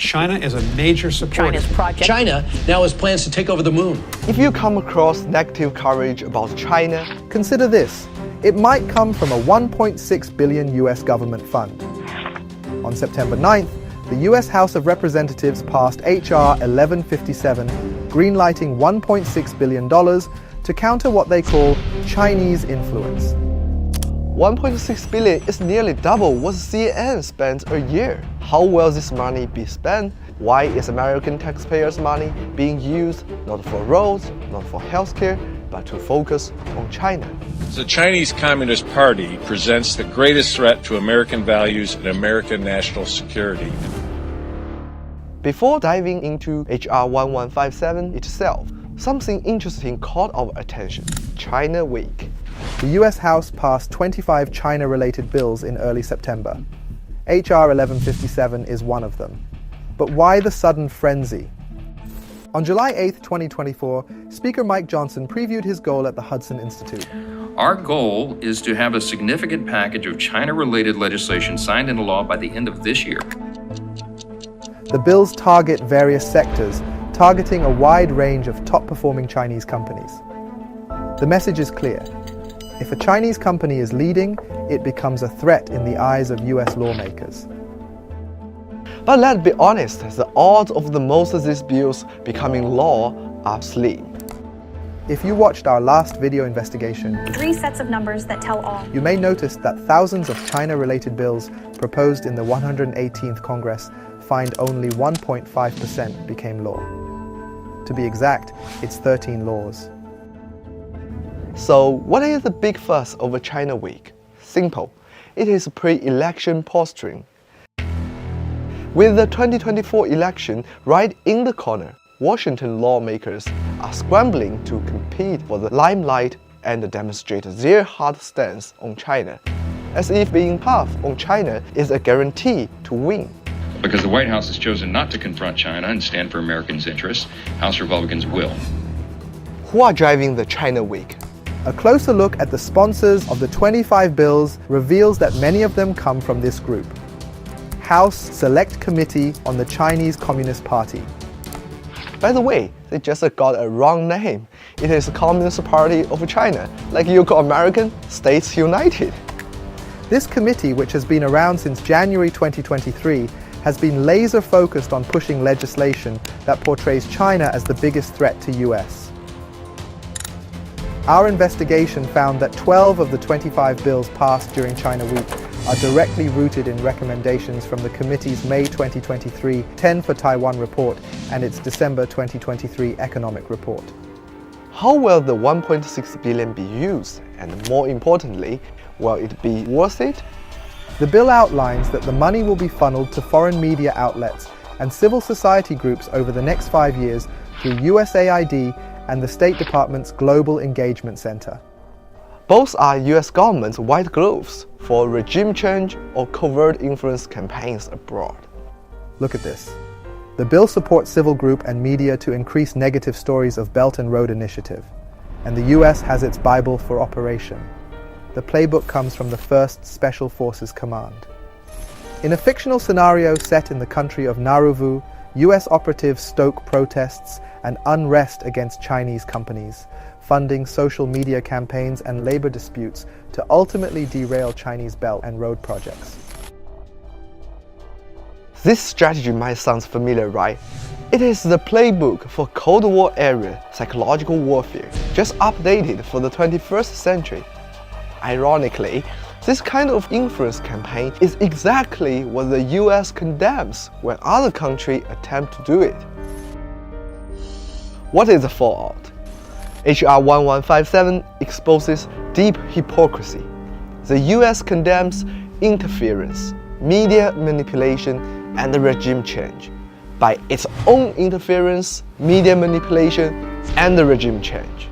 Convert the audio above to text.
China is a major supporter. China's project. China now has plans to take over the moon. If you come across negative coverage about China, consider this. It might come from a $1.6 billion US government fund. On September 9th, the US House of Representatives passed H.R. 1157, greenlighting $1.6 billion to counter what they call Chinese influence. 1.6 billion is nearly double what CNN spends a year. How will this money be spent? Why is American taxpayers' money being used not for roads, not for healthcare, but to focus on China? The Chinese Communist Party presents the greatest threat to American values and American national security. Before diving into H.R. 1157 itself, something interesting caught our attention: China Week. The US House passed 25 China-related bills in early September. H.R. 1157 is one of them. But why the sudden frenzy? On July 8, 2024, Speaker Mike Johnson previewed his goal at the Hudson Institute. Our goal is to have a significant package of China-related legislation signed into law by the end of this year. The bills target various sectors, targeting a wide range of top-performing Chinese companies. The message is clear. If a Chinese company is leading, it becomes a threat in the eyes of US lawmakers. But let's be honest, the odds of most of these bills becoming law are slim. If you watched our last video investigation, 3 sets of numbers that tell all. You may notice that thousands of China-related bills proposed in the 118th Congress find only 1.5% became law. To be exact, it's 13 laws. So what is the big fuss over China Week? Simple. It is pre-election posturing. With the 2024 election right in the corner, Washington lawmakers are scrambling to compete for the limelight and demonstrate their hard stance on China, as if being tough on China is a guarantee to win. Because the White House has chosen not to confront China and stand for Americans' interests, House Republicans will. Who are driving the China Week? A closer look at the sponsors of the 25 bills reveals that many of them come from this group: House Select Committee on the Chinese Communist Party. By the way, they just got a wrong name. It is the Communist Party of China, like you call American States United. This committee, which has been around since January 2023, has been laser focused on pushing legislation that portrays China as the biggest threat to US. Our investigation found that 12 of the 25 bills passed during China Week are directly rooted in recommendations from the committee's May 2023 10 for Taiwan report and its December 2023 economic report. How will the 1.6 billion be used? And more importantly, will it be worth it? The bill outlines that the money will be funneled to foreign media outlets and civil society groups over the next 5 years through USAID and the State Department's Global Engagement Center. Both are US government's white gloves for regime change or covert influence campaigns abroad. Look at this. The bill supports civil group and media to increase negative stories of Belt and Road Initiative, and the US has its Bible for operation. The playbook comes from the 1st Special Forces Command. In a fictional scenario set in the country of Naruvu, US operatives stoke protests and unrest against Chinese companies, funding social media campaigns and labor disputes to ultimately derail Chinese Belt and Road projects. This strategy might sound familiar, right? It is the playbook for Cold War era psychological warfare, just updated for the 21st century. Ironically, this kind of influence campaign is exactly what the US condemns when other countries attempt to do it. What is the fallout? H.R. 1157 exposes deep hypocrisy. The US condemns interference, media manipulation, and regime change by its own interference, media manipulation, and regime change.